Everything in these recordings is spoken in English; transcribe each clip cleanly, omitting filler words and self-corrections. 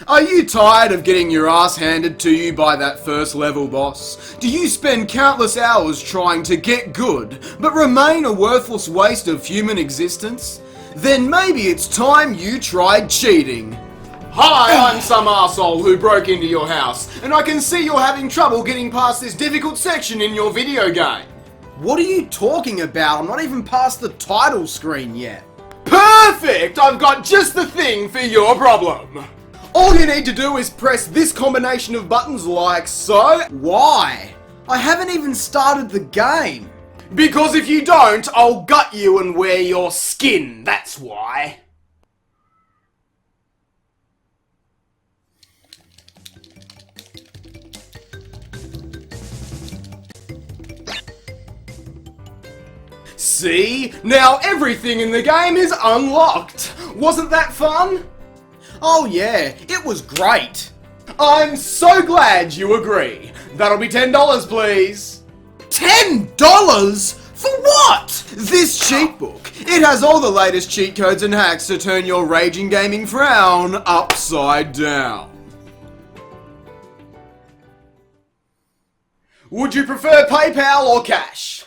Are you tired of getting your ass handed to you by that first level boss? Do you spend countless hours trying to get good, but remain a worthless waste of human existence? Then maybe it's time you tried cheating. Hi, I'm some arsehole who broke into your house, and I can see you're having trouble getting past this difficult section in your video game. What are you talking about? I'm not even past the title screen yet. Perfect! I've got just the thing for your problem. All you need to do is press this combination of buttons like so. Why? I haven't even started the game. Because if you don't, I'll gut you and wear your skin, that's why. See? Now everything in the game is unlocked. Wasn't that fun? Oh yeah, it was great. I'm so glad you agree. That'll be $10, please. $10? For what? This cheat book. It has all the latest cheat codes and hacks to turn your raging gaming frown upside down. Would you prefer PayPal or cash?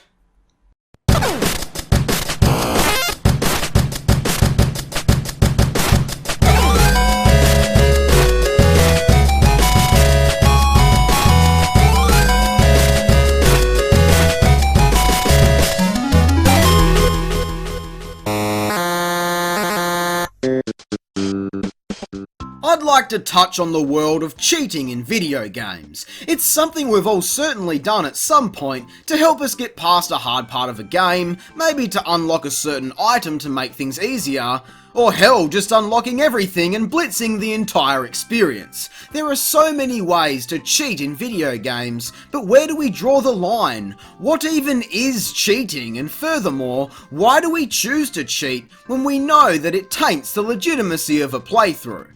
I'd like to touch on the world of cheating in video games. It's something we've all certainly done at some point to help us get past a hard part of a game, maybe to unlock a certain item to make things easier, or hell, just unlocking everything and blitzing the entire experience. There are so many ways to cheat in video games, but where do we draw the line? What even is cheating? And furthermore, why do we choose to cheat when we know that it taints the legitimacy of a playthrough?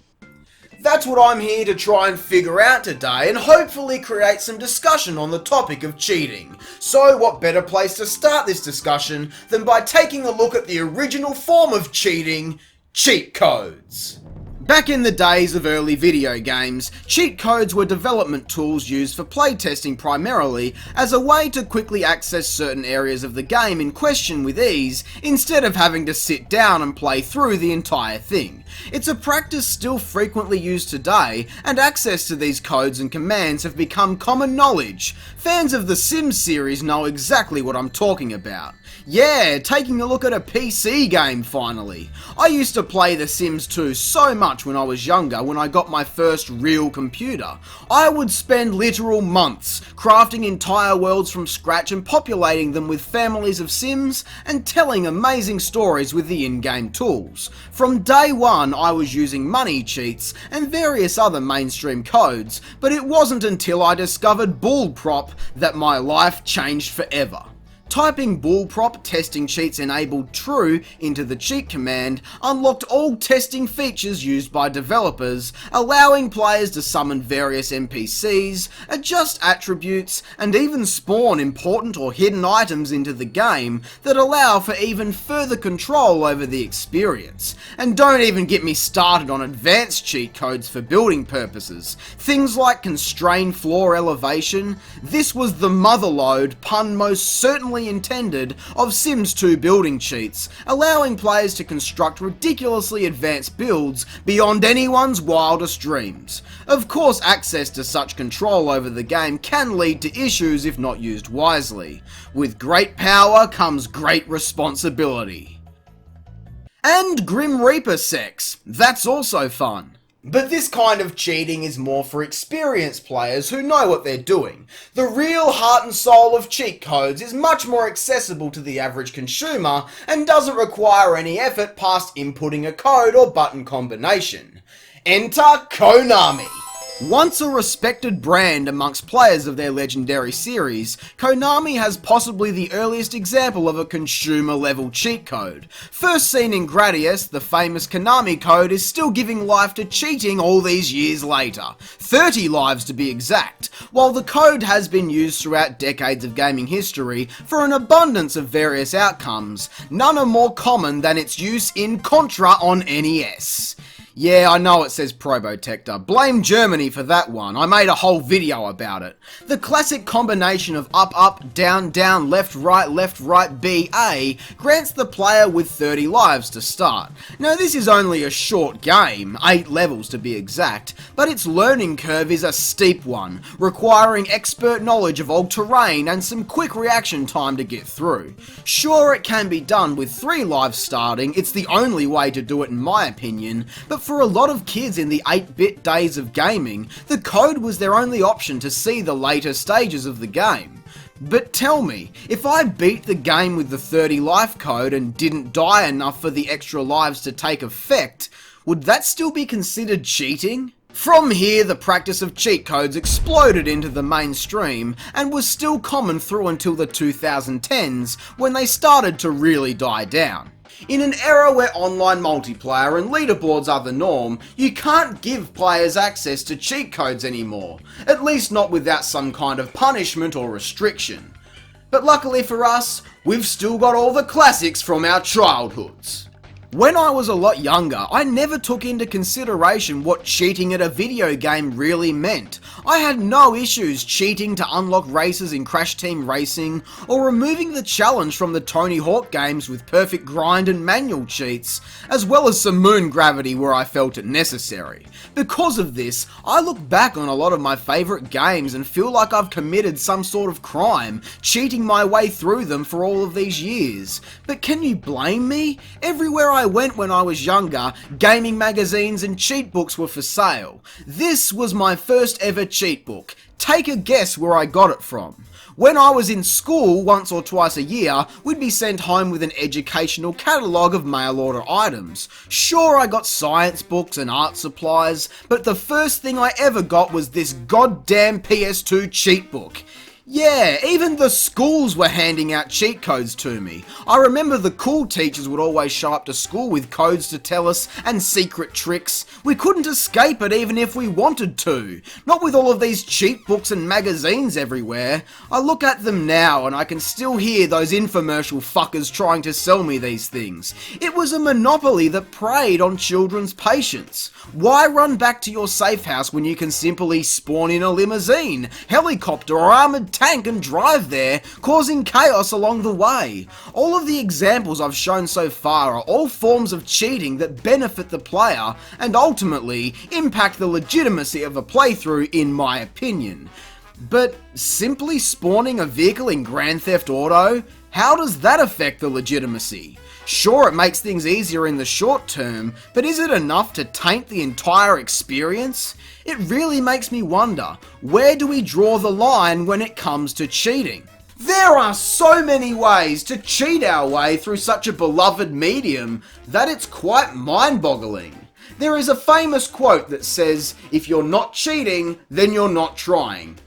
That's what I'm here to try and figure out today, and hopefully create some discussion on the topic of cheating. So what better place to start this discussion than by taking a look at the original form of cheating, cheat codes. Back in the days of early video games, cheat codes were development tools used for playtesting primarily as a way to quickly access certain areas of the game in question with ease, instead of having to sit down and play through the entire thing. It's a practice still frequently used today, and access to these codes and commands have become common knowledge. Fans of the Sims series know exactly what I'm talking about. Yeah, taking a look at a PC game finally. I used to play The Sims 2 so much when I was younger, when I got my first real computer. I would spend literal months crafting entire worlds from scratch and populating them with families of Sims and telling amazing stories with the in-game tools. From day one I was using money cheats and various other mainstream codes, but it wasn't until I discovered Bullprop that my life changed forever. Typing bullprop testing cheats enabled true into the cheat command unlocked all testing features used by developers, allowing players to summon various NPCs, adjust attributes, and even spawn important or hidden items into the game that allow for even further control over the experience. And don't even get me started on advanced cheat codes for building purposes. Things like constrained floor elevation. This was the motherlode, pun most certainly intended, of Sims 2 building cheats, allowing players to construct ridiculously advanced builds beyond anyone's wildest dreams. Of course, access to such control over the game can lead to issues if not used wisely. With great power comes great responsibility. And Grim Reaper sex. That's also fun. But this kind of cheating is more for experienced players who know what they're doing. The real heart and soul of cheat codes is much more accessible to the average consumer and doesn't require any effort past inputting a code or button combination. Enter Konami. Once a respected brand amongst players of their legendary series, Konami has possibly the earliest example of a consumer-level cheat code. First seen in Gradius, the famous Konami code is still giving life to cheating all these years later. 30 lives to be exact. While the code has been used throughout decades of gaming history for an abundance of various outcomes, none are more common than its use in Contra on NES. Yeah, I know it says Probotector. Blame Germany for that one. I made a whole video about it. The classic combination of up, up, down, down, left, right, B, A grants the player with 30 lives to start. Now this is only a short game, 8 levels to be exact, but its learning curve is a steep one, requiring expert knowledge of all terrain and some quick reaction time to get through. Sure, it can be done with 3 lives starting, it's the only way to do it in my opinion, but for a lot of kids in the 8-bit days of gaming, the code was their only option to see the later stages of the game. But tell me, if I beat the game with the 30 life code and didn't die enough for the extra lives to take effect, would that still be considered cheating? From here, the practice of cheat codes exploded into the mainstream and was still common through until the 2010s when they started to really die down. In an era where online multiplayer and leaderboards are the norm, you can't give players access to cheat codes anymore, at least not without some kind of punishment or restriction. But luckily for us, we've still got all the classics from our childhoods. When I was a lot younger, I never took into consideration what cheating at a video game really meant. I had no issues cheating to unlock races in Crash Team Racing, or removing the challenge from the Tony Hawk games with perfect grind and manual cheats, as well as some moon gravity where I felt it necessary. Because of this, I look back on a lot of my favourite games and feel like I've committed some sort of crime, cheating my way through them for all of these years. But can you blame me? Everywhere I went when I was younger, gaming magazines and cheat books were for sale. This was my first ever cheat book. Take a guess where I got it from. When I was in school, once or twice a year, we'd be sent home with an educational catalogue of mail order items. Sure, I got science books and art supplies, but the first thing I ever got was this goddamn PS2 cheat book. Yeah, even the schools were handing out cheat codes to me. I remember the cool teachers would always show up to school with codes to tell us and secret tricks. We couldn't escape it even if we wanted to. Not with all of these cheat books and magazines everywhere. I look at them now and I can still hear those infomercial fuckers trying to sell me these things. It was a monopoly that preyed on children's patience. Why run back to your safe house when you can simply spawn in a limousine, helicopter or armoured tank and drive there, causing chaos along the way? All of the examples I've shown so far are all forms of cheating that benefit the player and ultimately impact the legitimacy of a playthrough in my opinion. But simply spawning a vehicle in Grand Theft Auto, how does that affect the legitimacy? Sure, it makes things easier in the short term, but is it enough to taint the entire experience? It really makes me wonder, where do we draw the line when it comes to cheating? There are so many ways to cheat our way through such a beloved medium that it's quite mind-boggling. There is a famous quote that says, "If you're not cheating, then you're not trying."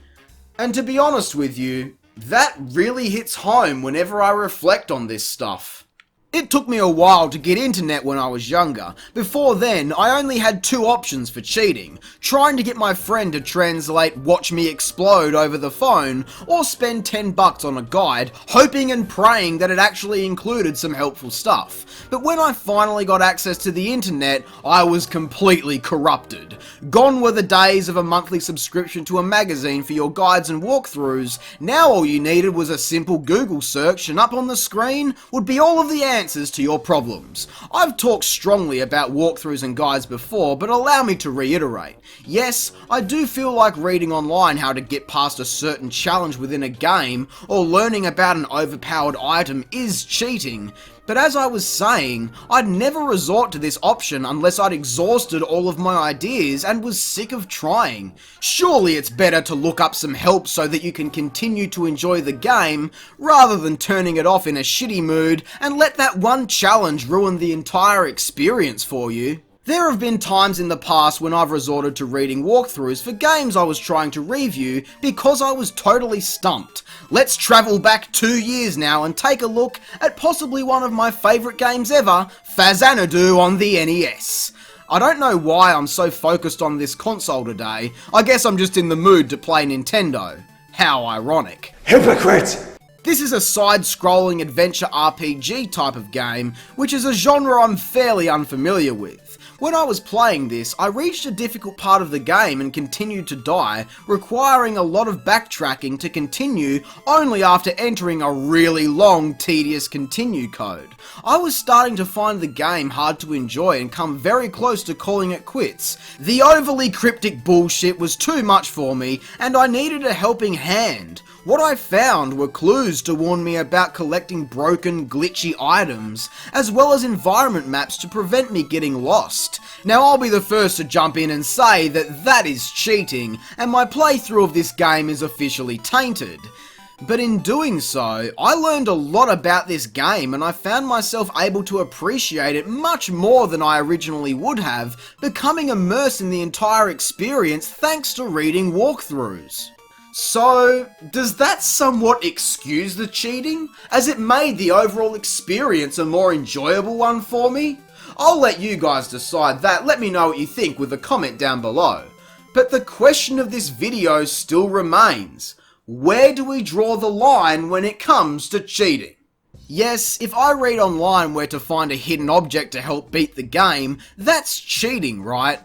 And to be honest with you, that really hits home whenever I reflect on this stuff. It took me a while to get internet when I was younger. Before then, I only had 2 options for cheating: trying to get my friend to translate "Watch Me Explode" over the phone, or spend $10 on a guide, hoping and praying that it actually included some helpful stuff. But when I finally got access to the internet, I was completely corrupted. Gone were the days of a monthly subscription to a magazine for your guides and walkthroughs. Now all you needed was a simple Google search, and up on the screen would be all of the answers to your problems. I've talked strongly about walkthroughs and guides before, but allow me to reiterate. Yes, I do feel like reading online how to get past a certain challenge within a game, or learning about an overpowered item is cheating. But as I was saying, I'd never resort to this option unless I'd exhausted all of my ideas and was sick of trying. Surely it's better to look up some help so that you can continue to enjoy the game, rather than turning it off in a shitty mood and let that one challenge ruin the entire experience for you. There have been times in the past when I've resorted to reading walkthroughs for games I was trying to review because I was totally stumped. Let's travel back 2 years now and take a look at possibly one of my favourite games ever, Fazanadu on the NES. I don't know why I'm so focused on this console today. I guess I'm just in the mood to play Nintendo. How ironic. Hypocrite! This is a side-scrolling adventure RPG type of game, which is a genre I'm fairly unfamiliar with. When I was playing this, I reached a difficult part of the game and continued to die, requiring a lot of backtracking to continue only after entering a really long, tedious continue code. I was starting to find the game hard to enjoy and come very close to calling it quits. The overly cryptic bullshit was too much for me, and I needed a helping hand. What I found were clues to warn me about collecting broken, glitchy items, as well as environment maps to prevent me getting lost. Now I'll be the first to jump in and say that that is cheating, and my playthrough of this game is officially tainted. But in doing so, I learned a lot about this game and I found myself able to appreciate it much more than I originally would have, becoming immersed in the entire experience thanks to reading walkthroughs. So, does that somewhat excuse the cheating, as it made the overall experience a more enjoyable one for me? I'll let you guys decide that. Let me know what you think with a comment down below. But the question of this video still remains: where do we draw the line when it comes to cheating? Yes, if I read online where to find a hidden object to help beat the game, that's cheating, right?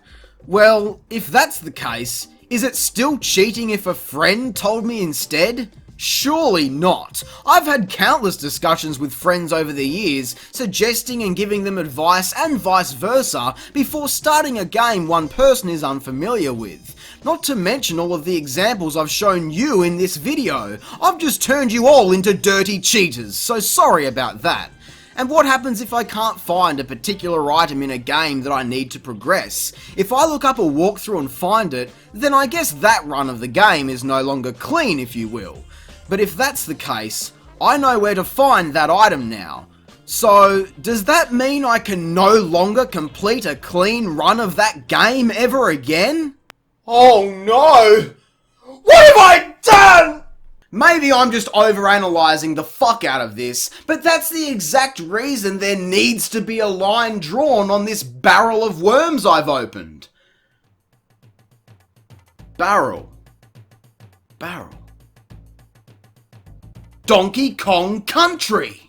Well, if that's the case, is it still cheating if a friend told me instead? Surely not. I've had countless discussions with friends over the years, suggesting and giving them advice and vice versa before starting a game one person is unfamiliar with. Not to mention all of the examples I've shown you in this video. I've just turned you all into dirty cheaters, so sorry about that. And what happens if I can't find a particular item in a game that I need to progress? If I look up a walkthrough and find it, then I guess that run of the game is no longer clean, if you will. But if that's the case, I know where to find that item now. So, does that mean I can no longer complete a clean run of that game ever again? Oh no! What have I done? Maybe I'm just overanalyzing the fuck out of this, but that's the exact reason there needs to be a line drawn on this barrel of worms I've opened. Barrel. Donkey Kong Country!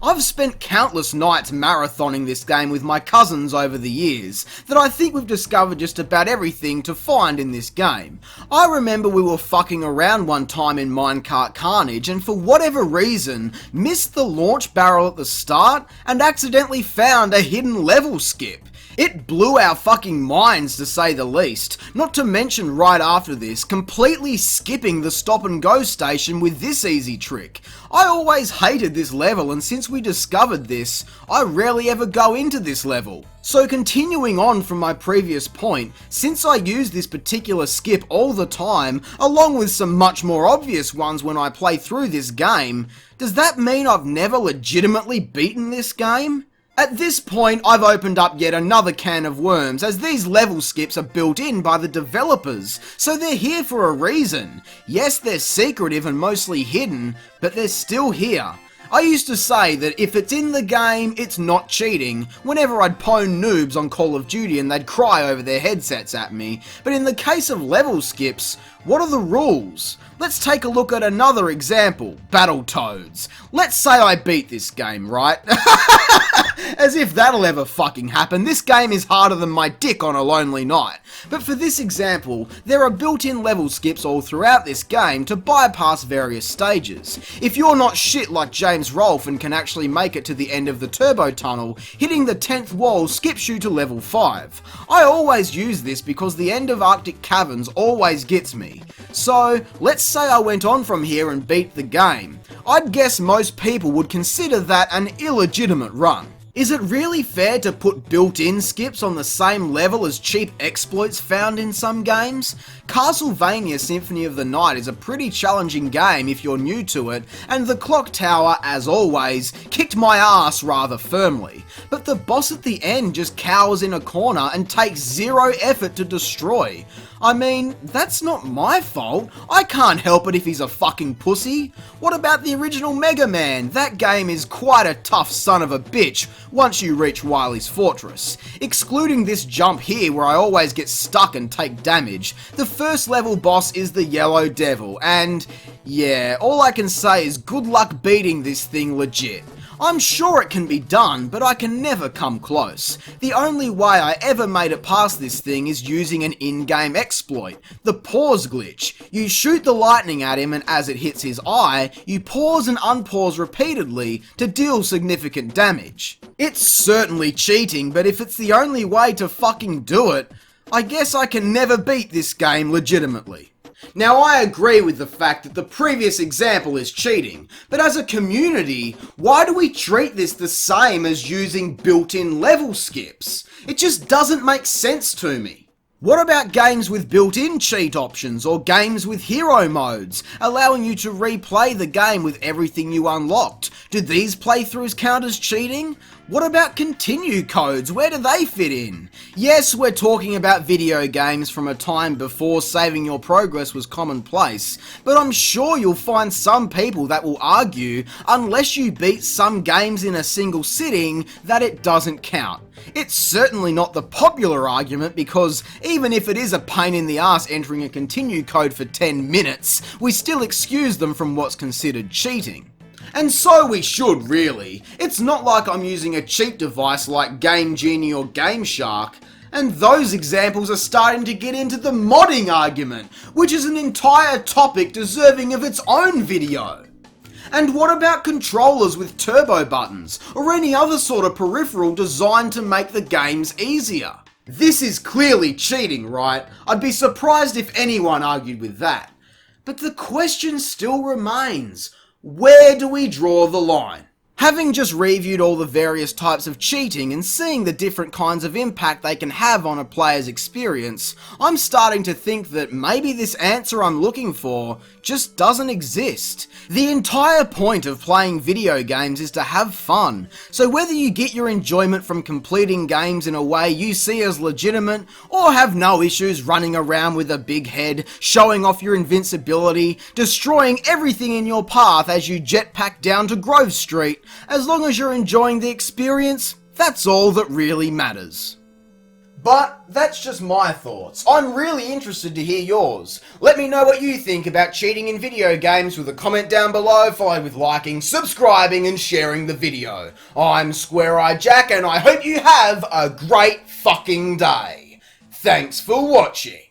I've spent countless nights marathoning this game with my cousins over the years, that I think we've discovered just about everything to find in this game. I remember we were fucking around one time in Minecart Carnage and for whatever reason missed the launch barrel at the start and accidentally found a hidden level skip. It blew our fucking minds to say the least, not to mention right after this, completely skipping the stop and go station with this easy trick. I always hated this level and since we discovered this, I rarely ever go into this level. So continuing on from my previous point, since I use this particular skip all the time, along with some much more obvious ones when I play through this game, does that mean I've never legitimately beaten this game? At this point, I've opened up yet another can of worms, as these level skips are built in by the developers, so they're here for a reason. Yes, they're secretive and mostly hidden, but they're still here. I used to say that if it's in the game, it's not cheating, whenever I'd pwn noobs on Call of Duty and they'd cry over their headsets at me, but in the case of level skips, what are the rules? Let's take a look at another example, Battletoads. Let's say I beat this game, right? As if that'll ever fucking happen, this game is harder than my dick on a lonely night. But for this example, there are built-in level skips all throughout this game to bypass various stages. If you're not shit like James Rolfe and can actually make it to the end of the turbo tunnel, hitting the 10th wall skips you to level 5. I always use this because the end of Arctic Caverns always gets me. So, let's say I went on from here and beat the game. I'd guess most people would consider that an illegitimate run. Is it really fair to put built-in skips on the same level as cheap exploits found in some games? Castlevania Symphony of the Night is a pretty challenging game if you're new to it, and the Clock Tower, as always, kicked my ass rather firmly. But the boss at the end just cowers in a corner and takes zero effort to destroy. I mean, that's not my fault. I can't help it if he's a fucking pussy. What about the original Mega Man? That game is quite a tough son of a bitch once you reach Wily's Fortress. Excluding this jump here where I always get stuck and take damage, the first level boss is the Yellow Devil, and yeah, all I can say is good luck beating this thing legit. I'm sure it can be done, but I can never come close. The only way I ever made it past this thing is using an in-game exploit, the pause glitch. You shoot the lightning at him and as it hits his eye, you pause and unpause repeatedly to deal significant damage. It's certainly cheating, but if it's the only way to fucking do it, I guess I can never beat this game legitimately. Now, I agree with the fact that the previous example is cheating, but as a community, why do we treat this the same as using built-in level skips? It just doesn't make sense to me. What about games with built-in cheat options or games with hero modes, allowing you to replay the game with everything you unlocked? Do these playthroughs count as cheating? What about continue codes? Where do they fit in? Yes, we're talking about video games from a time before saving your progress was commonplace, but I'm sure you'll find some people that will argue, unless you beat some games in a single sitting, that it doesn't count. It's certainly not the popular argument because even if it is a pain in the ass entering a continue code for 10 minutes, we still excuse them from what's considered cheating. And so we should, really. It's not like I'm using a cheat device like Game Genie or Game Shark, and those examples are starting to get into the modding argument, which is an entire topic deserving of its own video. And what about controllers with turbo buttons, or any other sort of peripheral designed to make the games easier? This is clearly cheating, right? I'd be surprised if anyone argued with that. But the question still remains. Where do we draw the line? Having just reviewed all the various types of cheating and seeing the different kinds of impact they can have on a player's experience, I'm starting to think that maybe this answer I'm looking for just doesn't exist. The entire point of playing video games is to have fun, so whether you get your enjoyment from completing games in a way you see as legitimate, or have no issues running around with a big head, showing off your invincibility, destroying everything in your path as you jetpack down to Grove Street, as long as you're enjoying the experience, that's all that really matters. But that's just my thoughts. I'm really interested to hear yours. Let me know what you think about cheating in video games with a comment down below, followed with liking, subscribing and sharing the video. I'm Square Eye Jack and I hope you have a great fucking day. Thanks for watching.